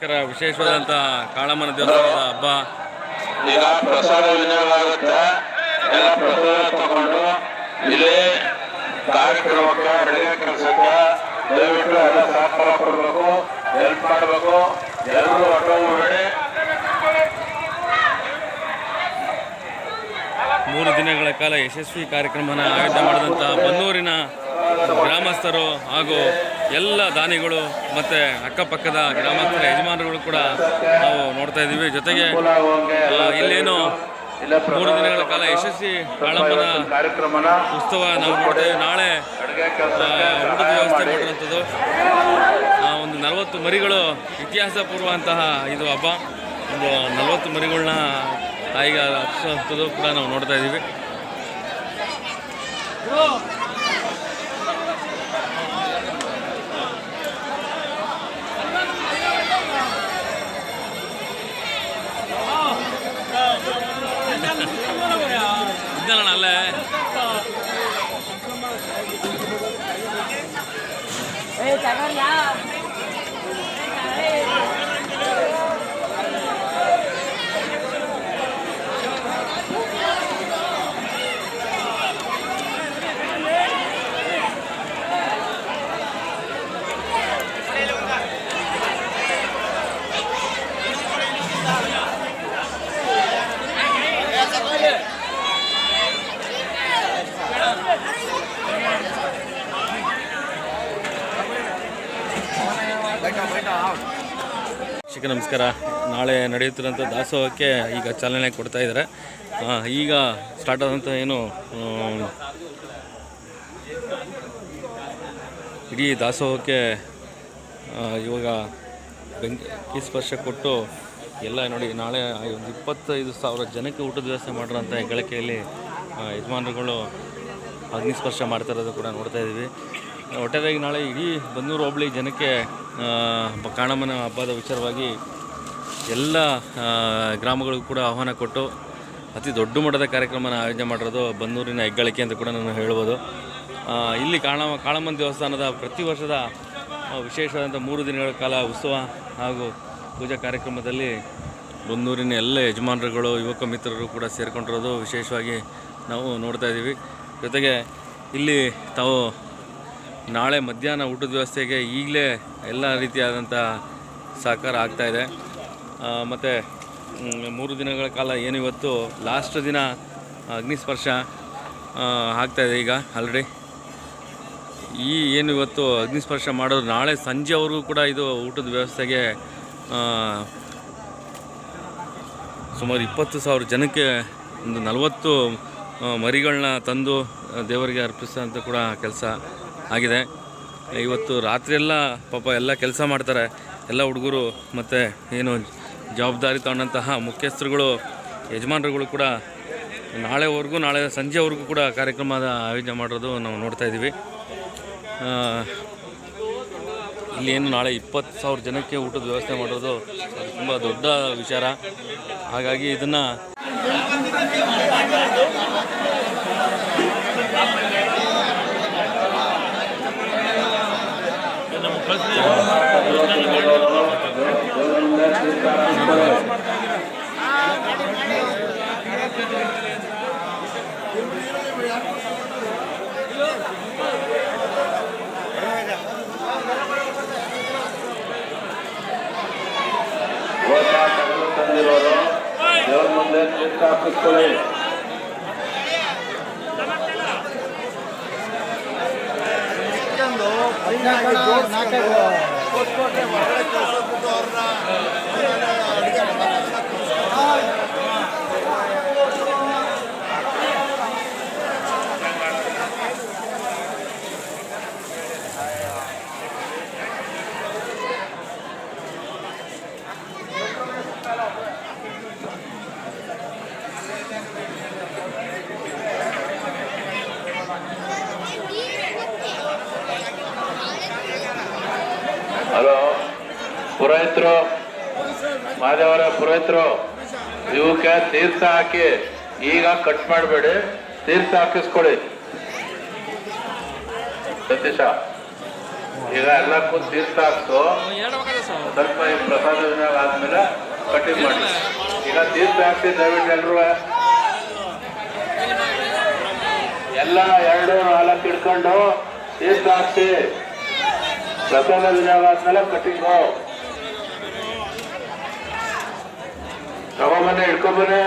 ವಿಶೇಷವಾದಂಥ ಕಾಳಮ್ಮನ ದೇವಸ್ಥಾನದ ಹಬ್ಬ. ಈಗ ಪ್ರಸಾದ ವಿನಿಯೋಗ ಆಗುತ್ತೆ. ಎಲ್ಲ ಪ್ರಸಾದ ತಗೊಂಡು ಇಲ್ಲಿ ಕಾರ್ಯಕ್ರಮಕ್ಕೆ ಅಡುಗೆ ಕೆಲಸಕ್ಕೆ ದಯವಿಟ್ಟು ಎಲ್ಲ ಸಹಕಾರ ಕೊಡಬೇಕು, ಹೆಲ್ಪ್ ಮಾಡಬೇಕು. ಎಲ್ಲರೂ ಒಟ್ಟೊಗೂಡಿ 3 ದಿನಗಳ ಕಾಲ ಯಶಸ್ವಿ ಕಾರ್ಯಕ್ರಮನ ಆಯೋಜನೆ ಮಾಡಿದಂಥ ಬನ್ನೂರಿನ ಗ್ರಾಮಸ್ಥರು ಹಾಗೂ ಎಲ್ಲ ದಾನಿಗಳು ಮತ್ತು ಅಕ್ಕಪಕ್ಕದ ಗ್ರಾಮಸ್ಥರ ಯಜಮಾನರುಗಳು ಕೂಡ ನಾವು ನೋಡ್ತಾ ಇದ್ದೀವಿ. ಜೊತೆಗೆ ಇಲ್ಲೇನು 3 ದಿನಗಳ ಕಾಲ ಯಶಸ್ವಿ ಕಾಳಮ್ಮನ ಉತ್ಸವ ನಾವು ನೋಡ್ತೇವೆ. ನಾಳೆ ಊಟದ ವ್ಯವಸ್ಥೆ ಮಾಡಿರುವಂಥದ್ದು ಒಂದು 40 ಮರಿಗಳು ಇತಿಹಾಸ ಪೂರ್ವಂತಹ ಇದು ಹಬ್ಬ. ಒಂದು 40 ಮರಿಗಳನ್ನ ಈಗ ಹಬ್ಬಿಸುವಂಥದ್ದು ಕೂಡ ನಾವು ನೋಡ್ತಾ ಇದ್ದೀವಿ. ಇದ್ದಲ್ಲ ಅಲ್ಲೇ ನಮಸ್ಕಾರ. ನಾಳೆ ನಡೆಯುತ್ತಿರೋಂಥ ದಾಸೋಹಕ್ಕೆ ಈಗ ಚಾಲನೆ ಕೊಡ್ತಾ ಇದ್ದಾರೆ. ಈಗ ಸ್ಟಾರ್ಟ್ ಆದಂಥ ಏನು ಇಡೀ ದಾಸೋಹಕ್ಕೆ ಇವಾಗ ಬೆಂಕಿ ಸ್ಪರ್ಶ ಕೊಟ್ಟು ಎಲ್ಲ ನೋಡಿ ನಾಳೆ ಒಂದು 25,000 ಜನಕ್ಕೆ ಊಟದ ವ್ಯವಸ್ಥೆ ಮಾಡಿರೋಂಥ ಹೆಗ್ಗಳಿಕೆಯಲ್ಲಿ ಯಜಮಾನರುಗಳು ಅಗ್ನಿಸ್ಪರ್ಶ ಮಾಡ್ತಾ ಇರೋದು ಕೂಡ ನೋಡ್ತಾ ಇದ್ದೀವಿ. ಒಟ್ಟಾರೆಯಾಗಿ ನಾಳೆ ಇಡೀ ಬನ್ನೂರು ಹೋಬಳಿ ಜನಕ್ಕೆ ಕಾಳಮ್ಮನ ಹಬ್ಬದ ವಿಚಾರವಾಗಿ ಎಲ್ಲ ಗ್ರಾಮಗಳಿಗೂ ಕೂಡ ಆಹ್ವಾನ ಕೊಟ್ಟು ಅತಿ ದೊಡ್ಡ ಮಟ್ಟದ ಕಾರ್ಯಕ್ರಮನ ಆಯೋಜನೆ ಮಾಡಿರೋದು ಬನ್ನೂರಿನ ಹೆಗ್ಗಳಿಕೆ ಅಂತ ಕೂಡ ನಾನು ಹೇಳ್ಬೋದು. ಇಲ್ಲಿ ಕಾಳಮ್ಮನ ದೇವಸ್ಥಾನದ ಪ್ರತಿ ವರ್ಷದ ವಿಶೇಷವಾದಂಥ 3 ದಿನಗಳ ಕಾಲ ಉತ್ಸವ ಹಾಗೂ ಪೂಜಾ ಕಾರ್ಯಕ್ರಮದಲ್ಲಿ ಬನ್ನೂರಿನ ಎಲ್ಲ ಯಜಮಾನರುಗಳು ಯುವಕ ಮಿತ್ರರು ಕೂಡ ಸೇರಿಕೊಂಡಿರೋದು ವಿಶೇಷವಾಗಿ ನಾವು ನೋಡ್ತಾ ಇದ್ದೀವಿ. ಜೊತೆಗೆ ಇಲ್ಲಿ ತಾವು ನಾಳೆ ಮಧ್ಯಾಹ್ನ ಊಟದ ವ್ಯವಸ್ಥೆಗೆ ಈಗಲೇ ಎಲ್ಲ ರೀತಿಯಾದಂಥ ಸಹಕಾರ ಆಗ್ತಾಯಿದೆ. ಮತ್ತು 3 ದಿನಗಳ ಕಾಲ ಏನು ಇವತ್ತು ಲಾಸ್ಟ್ ದಿನ ಅಗ್ನಿಸ್ಪರ್ಶ ಆಗ್ತಾಯಿದೆ. ಈಗ ಆಲ್ರೆಡಿ ಏನು ಇವತ್ತು ಅಗ್ನಿಸ್ಪರ್ಶ ಮಾಡೋದು ನಾಳೆ ಸಂಜೆವರೆಗೂ ಕೂಡ ಇದು ಊಟದ ವ್ಯವಸ್ಥೆಗೆ ಸುಮಾರು 20,000 ಜನಕ್ಕೆ ಒಂದು 40 ಮರಿಗಳನ್ನ ತಂದು ದೇವರಿಗೆ ಅರ್ಪಿಸೋಂಥ ಕೂಡ ಕೆಲಸ ಆಗಿದೆ. ಇವತ್ತು ರಾತ್ರಿಯೆಲ್ಲ ಪಾಪ ಎಲ್ಲ ಕೆಲಸ ಮಾಡ್ತಾರೆ ಎಲ್ಲ ಹುಡುಗರು ಮತ್ತು ಏನು ಜವಾಬ್ದಾರಿ ತಗೊಂಡಂತಹ ಮುಖ್ಯಸ್ಥರುಗಳು ಯಜಮಾನರುಗಳು ಕೂಡ ನಾಳೆ ಸಂಜೆವರೆಗೂ ಕೂಡ ಕಾರ್ಯಕ್ರಮದ ಆಯೋಜನೆ ಮಾಡೋದು ನಾವು ನೋಡ್ತಾ ಇದ್ದೀವಿ. ಇಲ್ಲಿ ಏನು ನಾಳೆ 20,000 ಜನಕ್ಕೆ ಊಟದ ವ್ಯವಸ್ಥೆ ಮಾಡೋದು ಅದು ತುಂಬ ದೊಡ್ಡ ವಿಚಾರ. ಹಾಗಾಗಿ ಇದನ್ನು ತಂದಿರೋರು ದೇವ್ರ ಮುಂದೆ ತೀರ್ಥ ಹಾಕಿಸ್ಕೊಳ್ಳಿ. ಹಲೋ ಪುರೋಹಿತರು, ಮಾದೇವರ ಪುರೋಹಿತರು, ಇವಕ್ಕೆ ತೀರ್ಥ ಹಾಕಿ ಈಗ ಕಟ್ ಮಾಡಬೇಡಿ, ತೀರ್ಥ ಹಾಕಿಸ್ಕೊಳ್ಳಿ. ಸತೀಶ ಈಗ ಎಲ್ಲ ಕೂತ್ ತೀರ್ಥ ಹಾಕ್ತು ಸ್ವಲ್ಪ ಈ ಪ್ರಸಾದ ವಿನಿಯೋಗ ಆದ್ಮೇಲೆ ಕಟಿಂಗ್ ಮಾಡಿ. ಈಗ ತೀರ್ಥ ಹಾಕ್ತಿ ದಯವಿಟ್ಟು ಎಲ್ರು ಎಲ್ಲ 2-4 ಹಿಡ್ಕೊಂಡು ತೀರ್ಥ ಹಾಕ್ತಿ. ಪ್ರಸಾದ ವಿನಿಯೋಗ ಆದ್ಮೇಲೆ ಕಟಿಂಗು ತಗೊಂಬನ್ನಿ, ಹಿಡ್ಕೊಂಬನ್ನಿ.